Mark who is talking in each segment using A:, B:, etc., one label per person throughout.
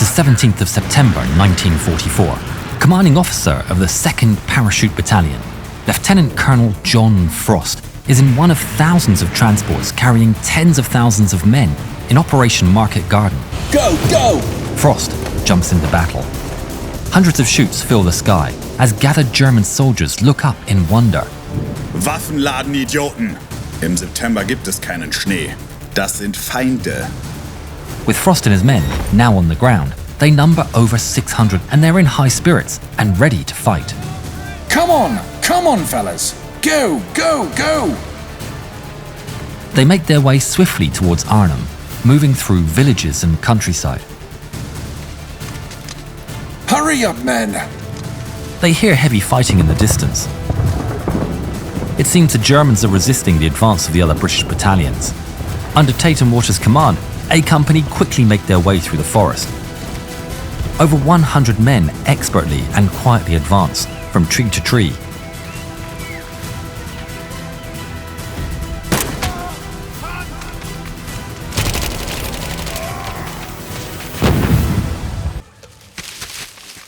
A: the 17th of September 1944. Commanding officer of the 2nd Parachute Battalion, Lieutenant Colonel John Frost, is in one of thousands of transports carrying tens of thousands of men in Operation Market Garden.
B: Go, go!
A: Frost jumps into battle. Hundreds of chutes fill the sky as gathered German soldiers look up in wonder.
B: Waffenladen, Idioten! Im September gibt es keinen Schnee. Das sind Feinde.
A: With Frost and his men now on the ground, they number over 600 and they're in high spirits and ready to fight.
C: Come on, fellas! Go, go, go!
A: They make their way swiftly towards Arnhem, moving through villages and countryside.
C: Hurry up, men!
A: They hear heavy fighting in the distance. It seems the Germans are resisting the advance of the other British battalions. Under Tate and Water's command, A Company quickly make their way through the forest. Over 100 men expertly and quietly advance from tree to tree.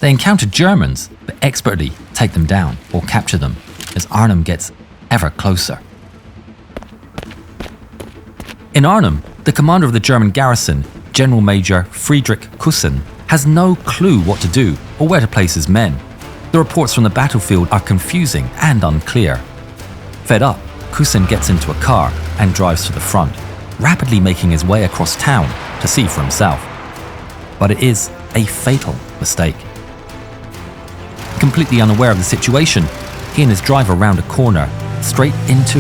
A: They encounter Germans, but expertly take them down or capture them as Arnhem gets ever closer. In Arnhem, the commander of the German garrison, General Major Friedrich Küssen, has no clue what to do or where to place his men. The reports from the battlefield are confusing and unclear. Fed up, Küssen gets into a car and drives to the front, rapidly making his way across town to see for himself. But it is a fatal mistake. Completely unaware of the situation, he and his driver round a corner, straight into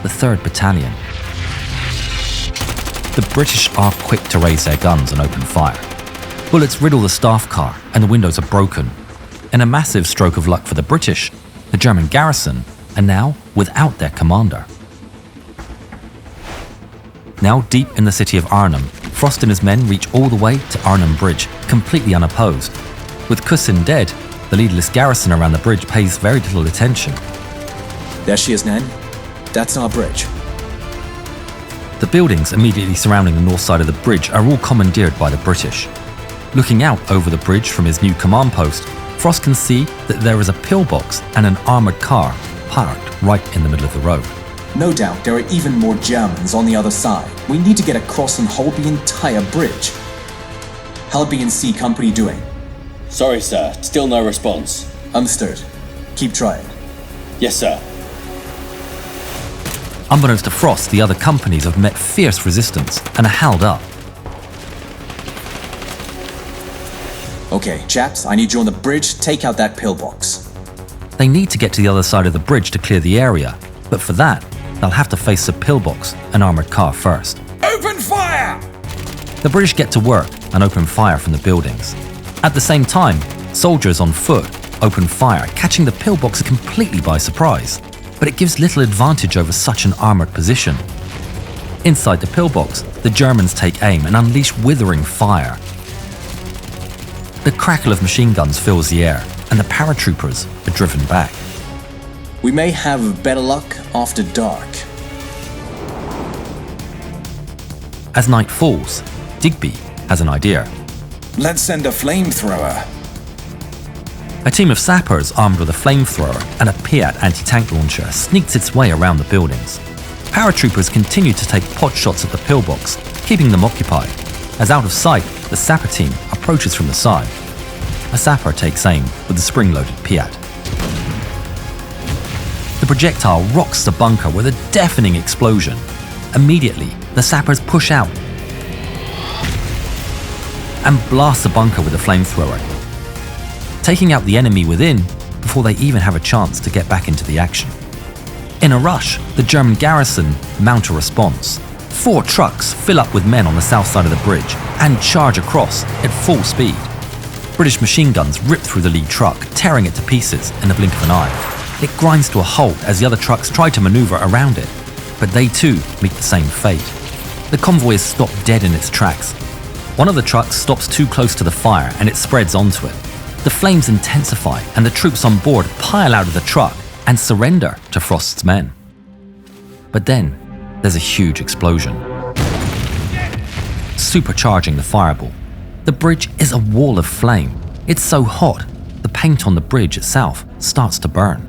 A: the 3rd Battalion. The British are quick to raise their guns and open fire. Bullets riddle the staff car and the windows are broken. In a massive stroke of luck for the British, the German garrison are now without their commander. Now deep in the city of Arnhem, Frost and his men reach all the way to Arnhem Bridge, completely unopposed. With Küssen dead, the leaderless garrison around the bridge pays very little attention.
D: There she is, Nan. That's our bridge.
A: The buildings immediately surrounding the north side of the bridge are all commandeered by the British. Looking out over the bridge from his new command post, Frost can see that there is a pillbox and an armoured car parked right in the middle of the road.
D: No doubt there are even more Germans on the other side. We need to get across and hold the entire bridge. How's B and C Company doing?
E: Sorry, sir. Still no response.
D: Understood. Keep trying.
E: Yes, sir.
A: Unbeknownst to Frost, the other companies have met fierce resistance and are held up.
D: Okay, chaps, I need you on the bridge. Take out that pillbox.
A: They need to get to the other side of the bridge to clear the area, but for that, they'll have to face the pillbox, an armoured car, first.
C: Open fire!
A: The British get to work and open fire from the buildings. At the same time, soldiers on foot open fire, catching the pillbox completely by surprise, but it gives little advantage over such an armoured position. Inside the pillbox, the Germans take aim and unleash withering fire. The crackle of machine guns fills the air, and the paratroopers are driven back.
D: We may have better luck after dark.
A: As night falls, Digby has an idea.
C: Let's send a flamethrower.
A: A team of sappers armed with a flamethrower and a Piat anti-tank launcher sneaks its way around the buildings. Paratroopers continue to take pot shots at the pillbox, keeping them occupied. As out of sight, the sapper team approaches from the side. A sapper takes aim with the spring-loaded Piat. The projectile rocks the bunker with a deafening explosion. Immediately, the sappers push out and blast the bunker with a flamethrower, taking out the enemy within before they even have a chance to get back into the action. In a rush, the German garrison mount a response. 4 trucks fill up with men on the south side of the bridge and charge across at full speed. British machine guns rip through the lead truck, tearing it to pieces in the blink of an eye. It grinds to a halt as the other trucks try to maneuver around it, but they too meet the same fate. The convoy is stopped dead in its tracks. One of the trucks stops too close to the fire and it spreads onto it. The flames intensify and the troops on board pile out of the truck and surrender to Frost's men. But then, there's a huge explosion, supercharging the fireball. The bridge is a wall of flame. It's so hot, the paint on the bridge itself starts to burn.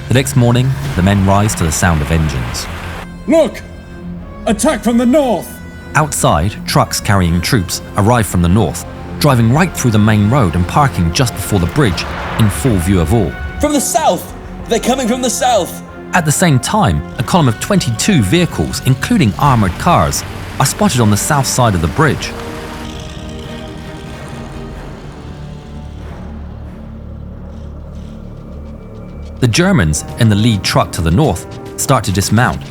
A: The next morning, the men rise to the sound of engines.
C: Look! Attack from the north!
A: Outside, trucks carrying troops arrive from the north, driving right through the main road and parking just before the bridge, in full view of all.
E: From the south! They're coming from the south!
A: At the same time, a column of 22 vehicles, including armoured cars, are spotted on the south side of the bridge. The Germans, in the lead truck to the north, start to dismount.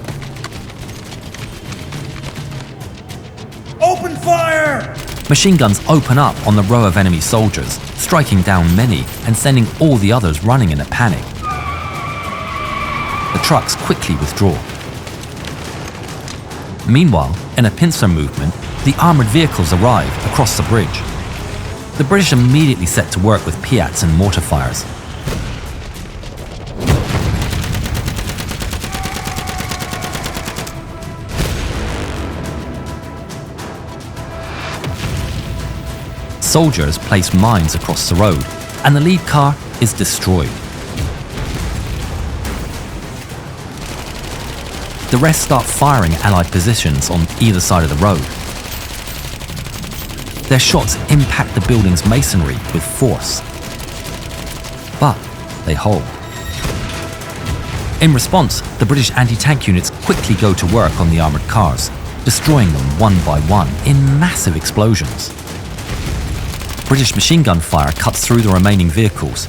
C: Open fire!
A: Machine guns open up on the row of enemy soldiers, striking down many and sending all the others running in a panic. The trucks quickly withdraw. Meanwhile, in a pincer movement, the armoured vehicles arrive across the bridge. The British immediately set to work with Piats and mortar fires. Soldiers place mines across the road, and the lead car is destroyed. The rest start firing Allied positions on either side of the road. Their shots impact the building's masonry with force, but they hold. In response, the British anti-tank units quickly go to work on the armoured cars, destroying them one by one in massive explosions. British machine gun fire cuts through the remaining vehicles,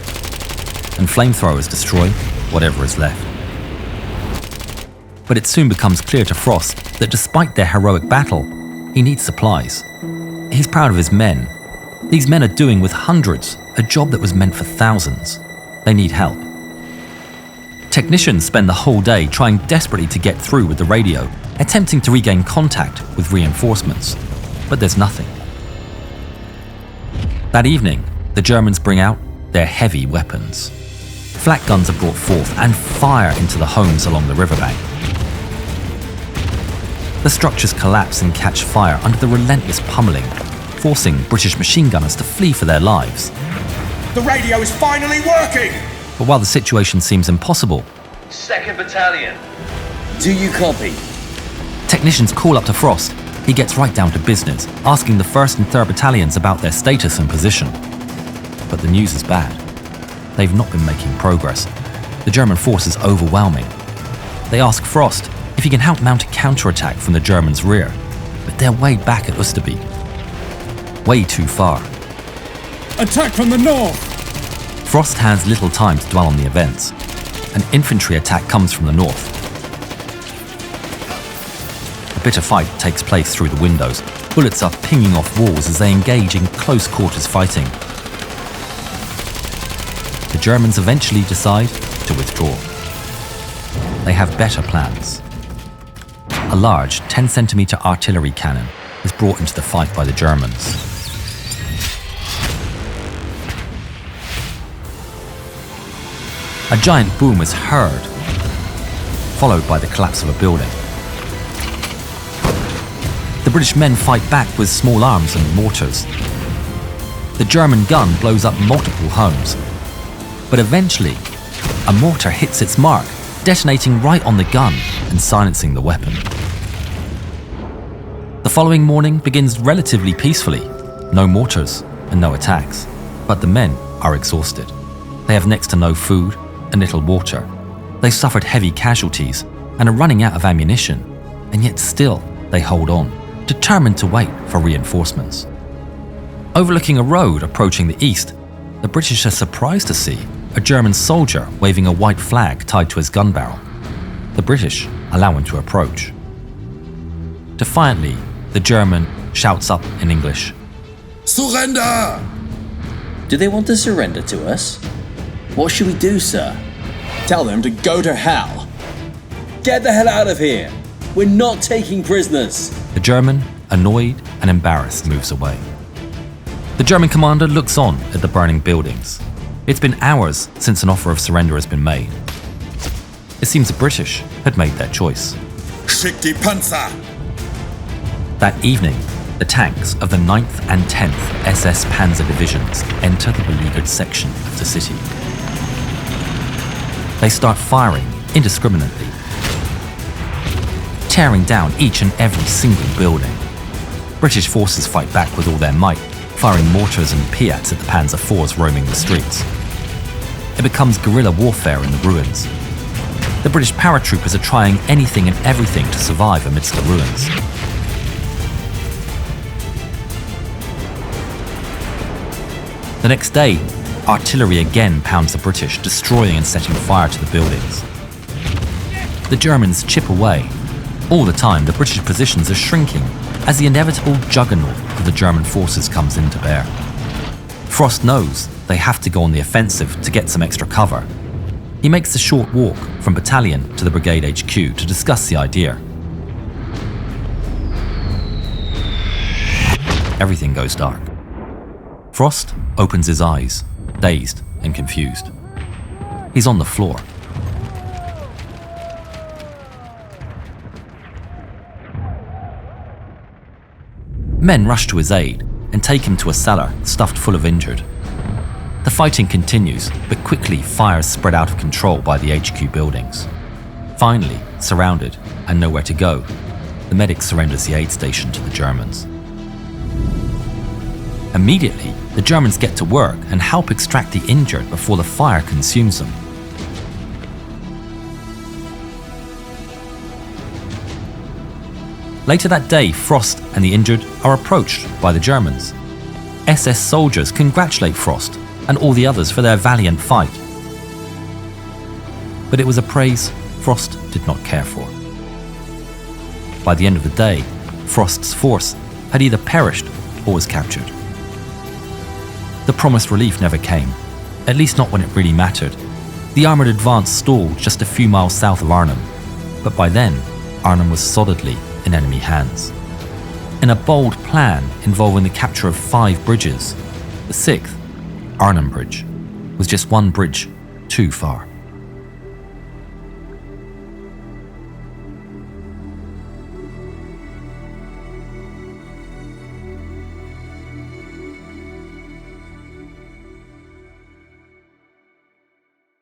A: and flamethrowers destroy whatever is left. But it soon becomes clear to Frost that despite their heroic battle, he needs supplies. He's proud of his men. These men are doing with hundreds a job that was meant for thousands. They need help. Technicians spend the whole day trying desperately to get through with the radio, attempting to regain contact with reinforcements, but there's nothing. That evening, the Germans bring out their heavy weapons. Flak guns are brought forth and fire into the homes along the riverbank. The structures collapse and catch fire under the relentless pummeling, forcing British machine gunners to flee for their lives.
C: The radio is finally working!
A: But while the situation seems impossible,
F: 2nd Battalion.
E: Do you copy?
A: technicians call up to Frost. He gets right down to business, asking the 1st and 3rd Battalions about their status and position. But the news is bad. They've not been making progress. The German force is overwhelming. They ask Frost if he can help mount a counterattack from the Germans' rear, but they're way back at Osterbeek. Way too far.
C: Attack from the north!
A: Frost has little time to dwell on the events. An infantry attack comes from the north. A bitter fight takes place through the windows. Bullets are pinging off walls as they engage in close quarters fighting. The Germans eventually decide to withdraw. They have better plans. A large 10-centimeter artillery cannon is brought into the fight by the Germans. A giant boom is heard, followed by the collapse of a building. The British men fight back with small arms and mortars. The German gun blows up multiple homes, but eventually, a mortar hits its mark, detonating right on the gun and silencing the weapon. The following morning begins relatively peacefully, no mortars and no attacks, but the men are exhausted. They have next to no food and little water. They've suffered heavy casualties and are running out of ammunition, and yet still they hold on, determined to wait for reinforcements. Overlooking a road approaching the east, the British are surprised to see a German soldier waving a white flag tied to his gun barrel. The British allow him to approach. Defiantly, the German shouts up in English,
B: Surrender!
E: Do they want to surrender to us? What should we do, sir?
D: Tell them to go to hell.
E: Get the hell out of here! We're not taking prisoners!
A: The German, annoyed and embarrassed, moves away. The German commander looks on at the burning buildings. It's been hours since an offer of surrender has been made. It seems the British had made their choice.
B: Schick die Panzer!
A: That evening, the tanks of the 9th and 10th SS Panzer divisions enter the beleaguered section of the city. They start firing indiscriminately, tearing down each and every single building. British forces fight back with all their might, firing mortars and Piats at the Panzer IVs roaming the streets. It becomes guerrilla warfare in the ruins. The British paratroopers are trying anything and everything to survive amidst the ruins. The next day, artillery again pounds the British, destroying and setting fire to the buildings. The Germans chip away. All the time, the British positions are shrinking as the inevitable juggernaut of the German forces comes into bear. Frost knows they have to go on the offensive to get some extra cover. He makes a short walk from battalion to the brigade HQ to discuss the idea. Everything goes dark. Frost opens his eyes, dazed and confused. He's on the floor. Men rush to his aid and take him to a cellar stuffed full of injured. The fighting continues, but quickly fires spread out of control by the HQ buildings. Finally, surrounded and nowhere to go, the medic surrenders the aid station to the Germans. Immediately, the Germans get to work and help extract the injured before the fire consumes them. Later that day, Frost and the injured are approached by the Germans. SS soldiers congratulate Frost and all the others for their valiant fight. But it was a praise Frost did not care for. By the end of the day, Frost's force had either perished or was captured. The promised relief never came, at least not when it really mattered. The armoured advance stalled just a few miles south of Arnhem, but by then, Arnhem was solidly in enemy hands. In a bold plan involving the capture of 5 bridges, the 6th, Arnhem Bridge, was just one bridge too far.